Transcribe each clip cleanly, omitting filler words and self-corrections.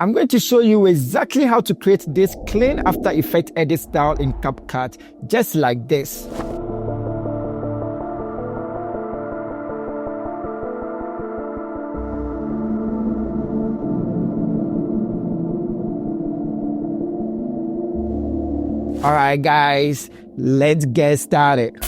I'm going to show you exactly how to create this clean After Effects edit style in CapCut, just like this. Alright guys, let's get started.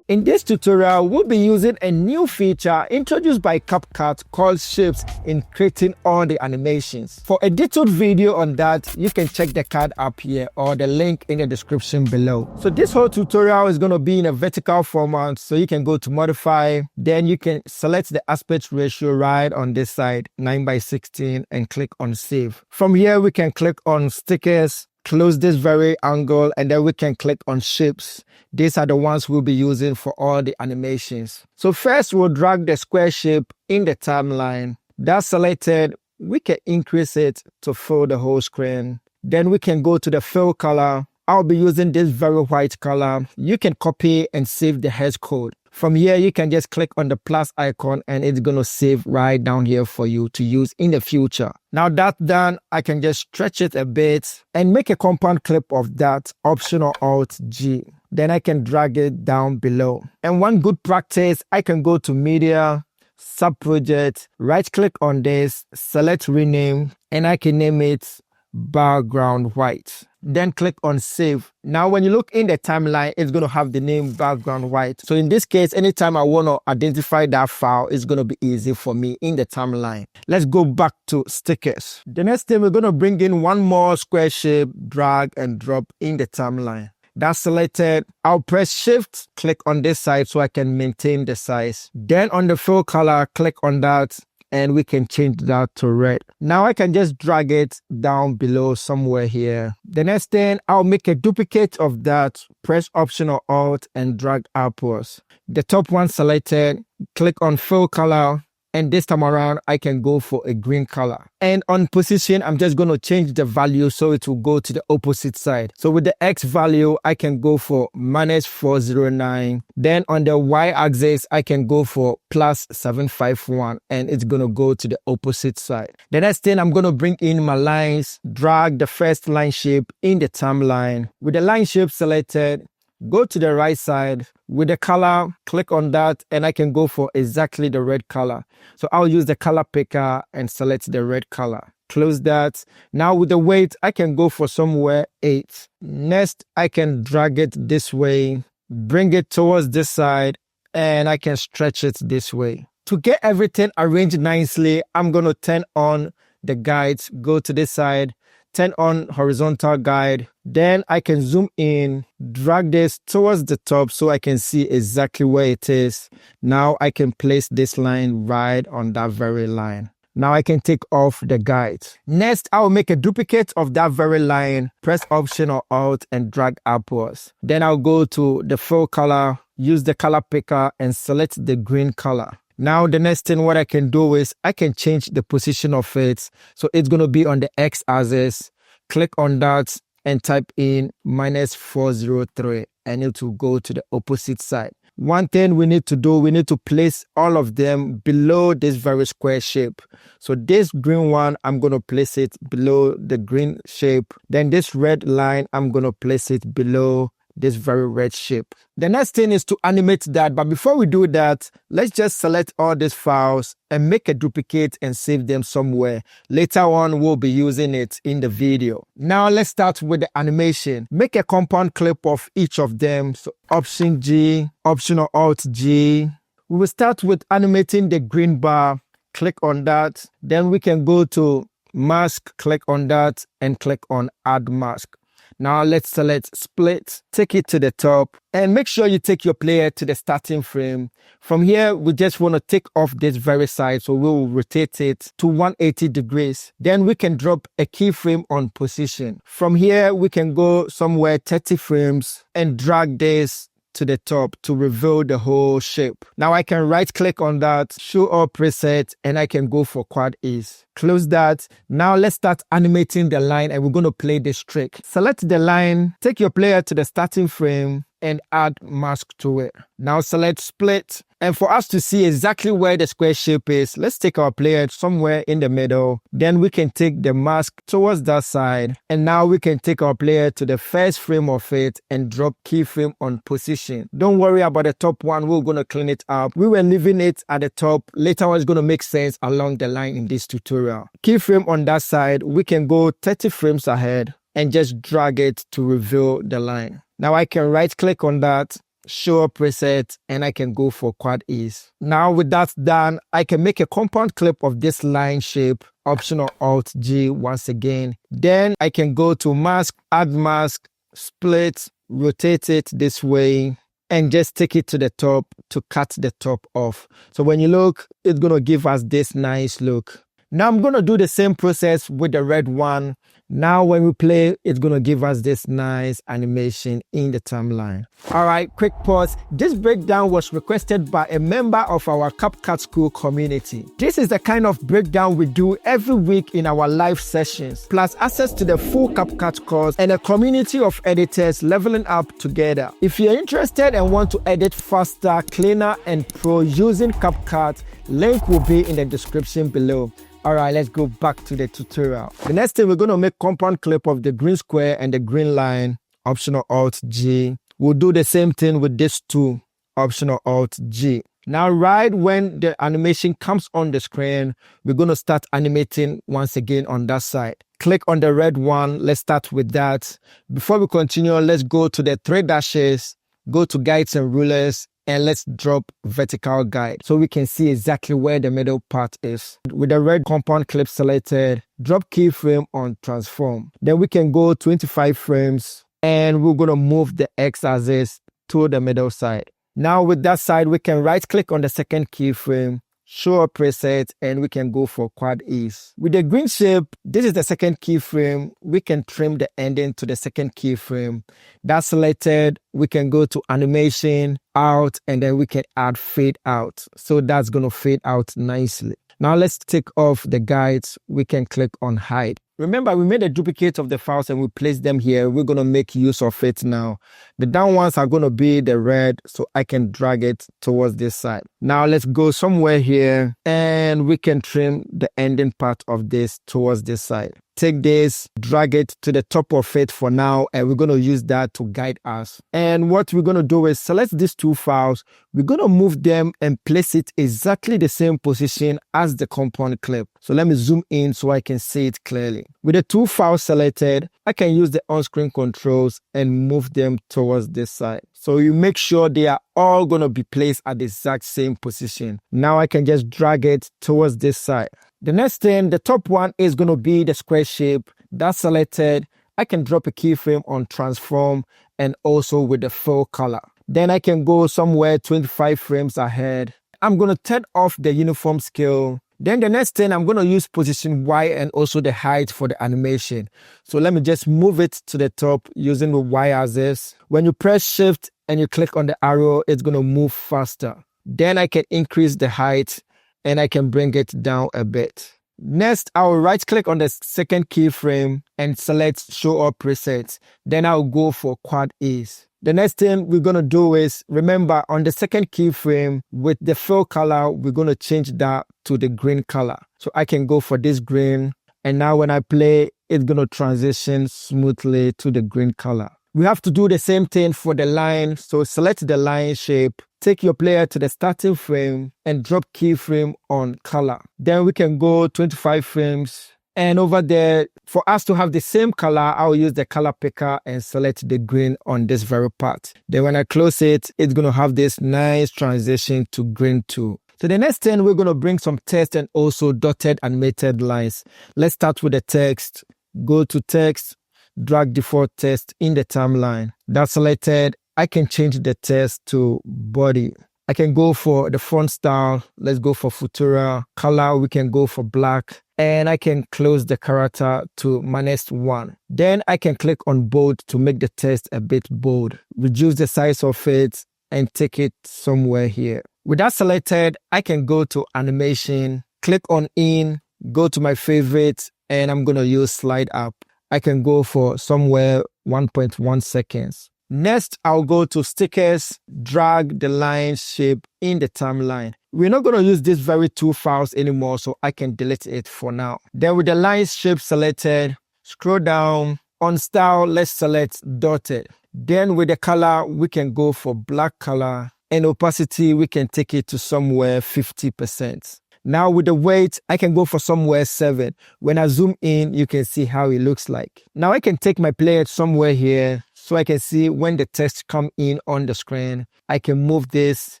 In this tutorial, we'll be using a new feature introduced by CapCut called shapes in creating all the animations. For a detailed video on that, you can check the card up here or the link in the description below. So this whole tutorial is going to be in a vertical format, so you can go to modify, then you can select the aspect ratio right on this side, 9:16, and click on save. From here, we can click on stickers, close this very angle, and then we can click on shapes. These are the ones we'll be using for all the animations. So first we'll drag the square shape in the timeline. That's selected, we can increase it to fill the whole screen. Then we can go to the fill color. I'll be using this very white color. You can copy and save the hex code. From here, you can just click on the plus icon and it's going to save right down here for you to use in the future. Now that's done, I can just stretch it a bit and make a compound clip of that, Option or Alt G. Then I can drag it down below. And one good practice, I can go to Media, Subproject, right click on this, select Rename, and I can name it Background White. Then click on save. Now when you look in the timeline, it's going to have the name Background White. So in this case, anytime I want to identify that file, it's going to be easy for me in the timeline. Let's go back to stickers. The next thing, we're going to bring in one more square shape, drag and drop in the timeline. That's selected. I'll press shift, click on this side so I can maintain the size. Then on the fill color, click on that, and we can change that to red. Now I can just drag it down below somewhere here. The next thing, I'll make a duplicate of that, press Option or Alt and drag upwards. The top one selected, click on fill color, and this time around I can go for a green color. And on position, I'm just going to change the value so it will go to the opposite side. So with the X value, I can go for -409. Then on the Y axis, I can go for +751, and it's going to go to the opposite side. The next thing, I'm going to bring in my lines, drag the first line shape in the timeline. With the line shape selected, go to the right side. With the color, click on that, and I can go for exactly the red color. So I'll use the color picker and select the red color. Close that. Now with the weight, I can go for somewhere 8. Next, I can drag it this way, bring it towards this side, and I can stretch it this way. To get everything arranged nicely, I'm going to turn on the guides, go to this side, turn on horizontal guide. Then I can zoom in, drag this towards the top so I can see exactly where it is. Now I can place this line right on that very line. Now I can take off the guide. Next, I'll make a duplicate of that very line, press Option or Alt and drag upwards. Then I'll go to the fill color, use the color picker and select the green color. Now the next thing what I can do is I can change the position of it. So it's going to be on the X axis. Click on that and type in -403 and it will go to the opposite side. One thing we need to do, we need to place all of them below this very square shape. So this green one, I'm going to place it below the green shape. Then this red line, I'm going to place it below this very red shape. The next thing is to animate that, but before we do that, let's just select all these files and make a duplicate and save them somewhere. Later on, we'll be using it in the video. Now let's start with the animation. Make a compound clip of each of them. So Option G, Option or Alt G. We will start with animating the green bar. Click on that. Then we can go to mask, click on that and click on add mask. Now let's select split, take it to the top and make sure you take your player to the starting frame. From here, we just want to take off this very side. So we will rotate it to 180 degrees. Then we can drop a keyframe on position. From here, we can go somewhere 30 frames and drag this to the top to reveal the whole shape. Now I can right click on that, show all preset, and I can go for quad ease. Close that. Now let's start animating the line and we're going to play this trick. Select the line, take your player to the starting frame and add mask to it. Now select split, And for us to see exactly where the square shape is, let's take our player somewhere in the middle. Then we can take the mask towards that side. And now we can take our player to the first frame of it and drop keyframe on position. Don't worry about the top one. We're going to clean it up. We were leaving it at the top. Later on, it's going to make sense along the line in this tutorial. Keyframe on that side, we can go 30 frames ahead and just drag it to reveal the line. Now I can right click on that, show a preset, and I can go for quad ease. Now with that done, I can make a compound clip of this line shape, Option or Alt G once again. Then I can go to mask, add mask, split, rotate it this way, and just take it to the top to cut the top off. So when you look, it's going to give us this nice look. Now I'm going to do the same process with the red one. Now when we play, it's going to give us this nice animation in the timeline. All right, quick pause. This breakdown was requested by a member of our CapCut School community. This is the kind of breakdown we do every week in our live sessions, plus access to the full CapCut course and a community of editors leveling up together. If you're interested and want to edit faster, cleaner, and pro using CapCut, link will be in the description below. All right, let's go back to the tutorial. The next thing, we're going to make compound clip of the green square and the green line, Option or Alt G. We'll do the same thing with this two, Option or Alt G. Now, right when the animation comes on the screen, we're going to start animating once again on that side. Click on the red one. Let's start with that. Before we continue, let's go to the three dashes, go to guides and rulers, and let's drop vertical guide so we can see exactly where the middle part is. With the red compound clip selected, drop keyframe on transform. Then we can go 25 frames and we're going to move the x-axis to the middle side. Now with that side, we can right click on the second keyframe, show a preset, and we can go for quad ease. With the green shape, this is the second keyframe. We can trim the ending to the second keyframe. That's selected. We can go to animation, out, and then we can add fade out. So that's going to fade out nicely. Now let's take off the guides. We can click on hide. Remember, we made a duplicate of the files and we placed them here. We're going to make use of it now. The down ones are going to be the red, so I can drag it towards this side. Now let's go somewhere here and we can trim the ending part of this towards this side. Take this, drag it to the top of it for now, and we're going to use that to guide us. And what we're going to do is select these two files. We're going to move them and place it exactly the same position as the compound clip. So let me zoom in so I can see it clearly. With the two files selected, I can use the on-screen controls and move them towards this side. So you make sure they are all going to be placed at the exact same position. Now I can just drag it towards this side. The next thing, the top one is going to be the square shape. That's selected. I can drop a keyframe on transform and also with the fill color. Then I can go somewhere 25 frames ahead. I'm going to turn off the uniform scale. Then the next thing, I'm going to use position Y and also the height for the animation. So let me just move it to the top using the Y axis. When you press shift and you click on the arrow, it's going to move faster. Then I can increase the height and I can bring it down a bit. Next, I'll right click on the second keyframe and select show all presets. Then I'll go for quad ease. The next thing we're going to do is, remember on the second keyframe with the fill color, we're going to change that to the green color. So I can go for this green. And now when I play, it's going to transition smoothly to the green color. We have to do the same thing for the line. So select the line shape, take your player to the starting frame and drop keyframe on color. Then we can go 25 frames. And over there, for us to have the same color, I'll use the color picker and select the green on this very part. Then when I close it, it's going to have this nice transition to green too. So the next thing, we're going to bring some text and also dotted animated lines. Let's start with the text. Go to text, drag default text in the timeline. That's selected. I can change the text to body. I can go for the font style. Let's go for Futura. Color, we can go for black. And I can close the character to -1. Then I can click on bold to make the text a bit bold. Reduce the size of it and take it somewhere here. With that selected, I can go to animation, click on in, go to my favorite, and I'm going to use slide up. I can go for somewhere 1.1 seconds. Next, I'll go to stickers, drag the line shape in the timeline. We're not going to use these very two files anymore, so I can delete it for now. Then with the line shape selected, scroll down. On style, let's select dotted. Then with the color, we can go for black color. And opacity, we can take it to somewhere 50%. Now with the weight, I can go for somewhere 7. When I zoom in, you can see how it looks like. Now I can take my player somewhere here so I can see when the text come in on the screen. I can move this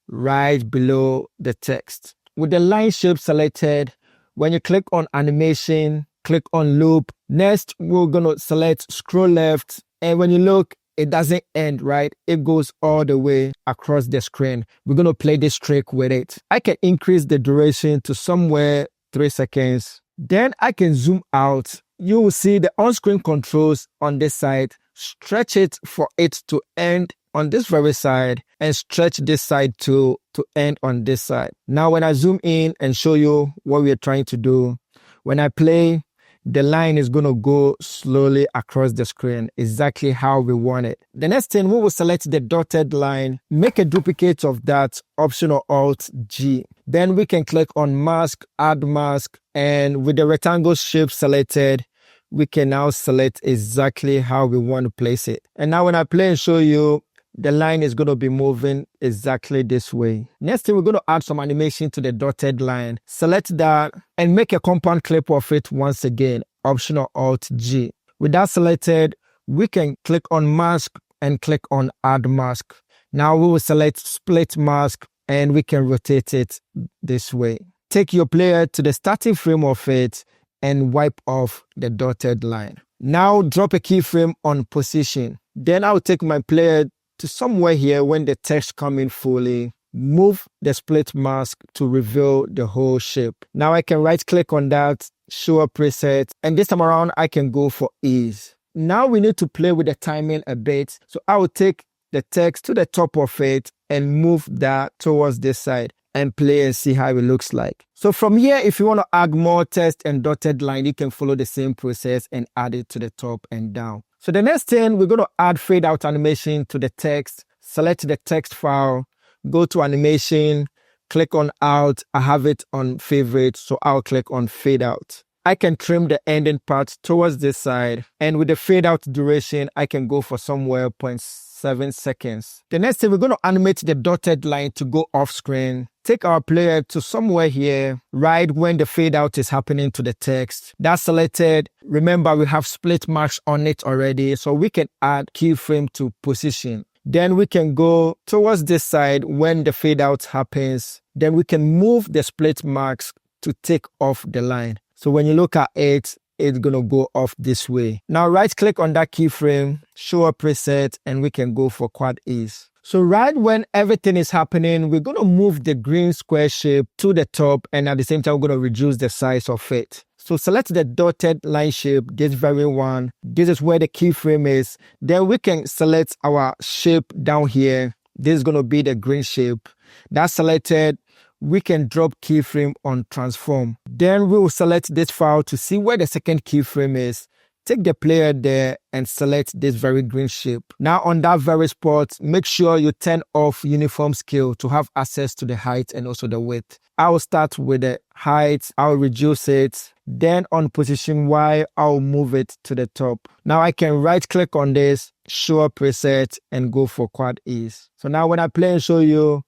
right below the text. With the line shape selected, when you click on animation, click on loop. Next, we're going to select scroll left. And when you look, it doesn't end, right? It goes all the way across the screen. We're going to play this trick with it. I can increase the duration to somewhere 3 seconds. Then I can zoom out. You will see the on-screen controls on this side. Stretch it for it to end on this very side and stretch this side to end on this side. Now, when I zoom in and show you what we are trying to do, when I play, the line is going to go slowly across the screen, exactly how we want it. The next thing, we will select the dotted line, make a duplicate of that, Option or Alt G. Then we can click on mask, add mask, and with the rectangle shape selected, we can now select exactly how we want to place it. And now when I play and show you, the line is going to be moving exactly this way. Next thing, we're going to add some animation to the dotted line. Select that and make a compound clip of it once again, Option or Alt G. With that selected, we can click on mask and click on add mask. Now we will select split mask and we can rotate it this way. Take your player to the starting frame of it and wipe off the dotted line. Now drop a keyframe on position. Then I'll take my player to somewhere here when the text come in fully, move the split mask to reveal the whole shape. Now I can right click on that, show a preset, and this time around I can go for ease. Now we need to play with the timing a bit. So I will take the text to the top of it and move that towards this side and play and see how it looks like. So from here, if you want to add more text and dotted line, you can follow the same process and add it to the top and down. So the next thing, we're going to add fade out animation to the text. Select the text file, go to animation, click on out. I have it on favorite, so I'll click on fade out. I can trim the ending part towards this side, and with the fade out duration, I can go for somewhere 0.7 seconds. The next thing, we're going to animate the dotted line to go off screen. Take our player to somewhere here, right when the fade out is happening to the text. That's selected. Remember, we have split marks on it already, so we can add keyframe to position. Then we can go towards this side when the fade out happens. Then we can move the split marks to take off the line. So when you look at it, it's going to go off this way. Now right click on that keyframe, show a preset, and we can go for quad ease. So right when everything is happening, we're going to move the green square shape to the top, and at the same time, we're going to reduce the size of it. So select the dotted line shape, this very one. This is where the keyframe is. Then we can select our shape down here. This is going to be the green shape. That's selected. We can drop keyframe on transform. Then we will select this file to see where the second keyframe is. Take the player there and select this very green shape. Now on that very spot, make sure you turn off uniform scale to have access to the height and also the width. I will start with the height. I'll reduce it. Then on position Y, I'll move it to the top. Now I can right click on this, show a preset, and go for quad ease. So now when I play and show you,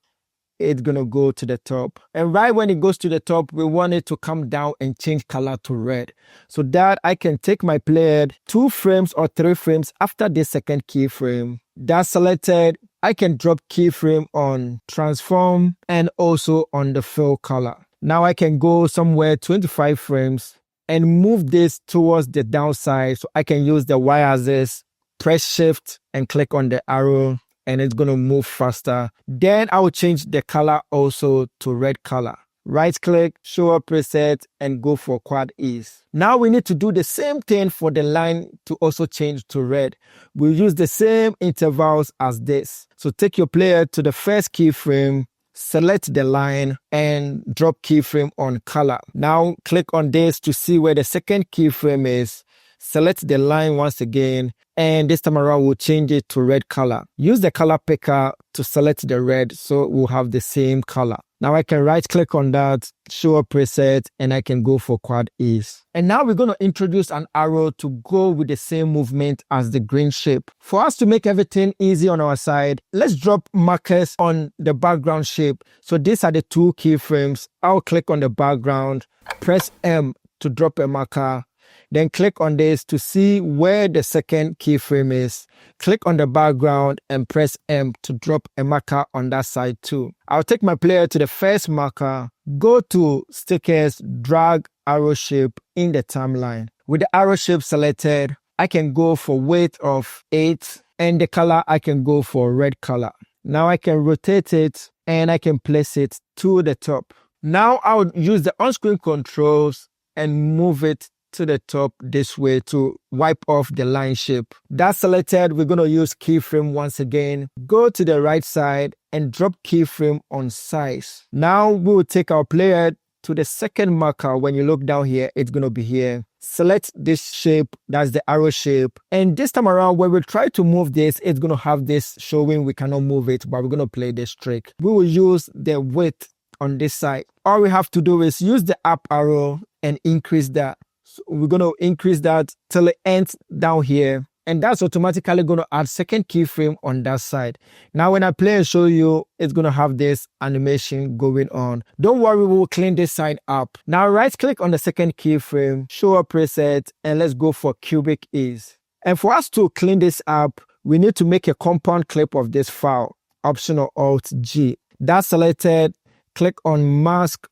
it's going to go to the top. And right when it goes to the top, we want it to come down and change color to red. So that I can take my player 2 frames or 3 frames after this second keyframe. That's selected. I can drop keyframe on transform and also on the fill color. Now I can go somewhere 25 frames and move this towards the downside. So I can use the y-axis, press shift and click on the arrow, and it's going to move faster. Then I will change the color also to red color. Right click, show a preset, and go for quad ease. Now we need to do the same thing for the line to also change to red. We'll use the same intervals as this. So take your player to the first keyframe, select the line, and drop keyframe on color. Now click on this to see where the second keyframe is. select the line once again, and this time around we'll change it to red color. Use the color picker to select the red so we'll have the same color. Now I can right click on that, show a preset, and I can go for quad ease. And now we're going to introduce an arrow to go with the same movement as the green shape. For us to make everything easy on our side, let's drop markers on the background shape. So these are the two keyframes. I'll click on the background, press M to drop a marker. Then click on this to see where the second keyframe is. Click on the background and press M to drop a marker on that side too. I'll take my player to the first marker, go to stickers, drag arrow shape in the timeline. With the arrow shape selected, I can go for width of 8 and the color I can go for red color. Now I can rotate it and I can place it to the top. Now I'll use the on-screen controls and move it to the top this way to wipe off the line shape. That's selected. We're going to use keyframe once again. Go to the right side and drop keyframe on size. Now we will take our player to the second marker. When you look down here, it's going to be here. Select this shape, that's the arrow shape. And this time around, when we try to move this, it's going to have this showing we cannot move it, but we're going to play this trick. We will use the width on this side. All we have to do is use the up arrow and increase that. So we're going to increase that till it ends down here. And that's automatically going to add second keyframe on that side. Now, when I play and show you, it's going to have this animation going on. Don't worry, we will clean this side up. Now, right click on the second keyframe, show a preset, and let's go for cubic ease. And for us to clean this up, we need to make a compound clip of this file. Option or Alt G. That's selected. Click on mask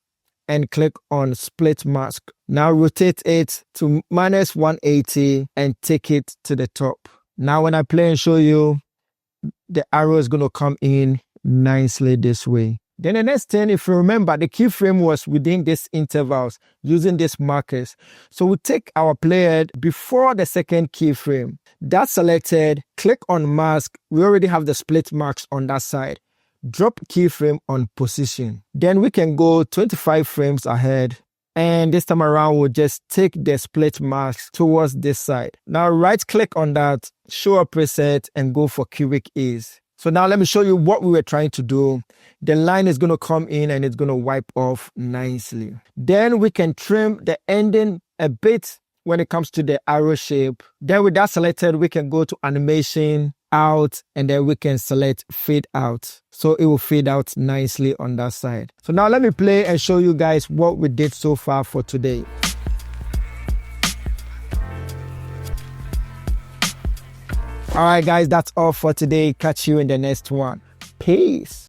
and click on split mask. Now rotate it to -180 and take it to the top. Now when I play and show you, the arrow is going to come in nicely this way. Then the next thing, if you remember, the keyframe was within these intervals using these markers. So we take our player before the second keyframe. That's selected. Click on mask. We already have the split marks on that side. Drop keyframe on position. Then we can go 25 frames ahead. And this time around, we'll just take the split marks towards this side. Now right click on that, show a preset and go for cubic ease. So now let me show you what we were trying to do. The line is going to come in and it's going to wipe off nicely. Then we can trim the ending a bit when it comes to the arrow shape. Then with that selected, we can go to animation, out, and then we can select fade out. So it will fade out nicely on that side. So now let me play and show you guys what we did so far for today. All right, guys, that's all for today. Catch you in the next one. Peace.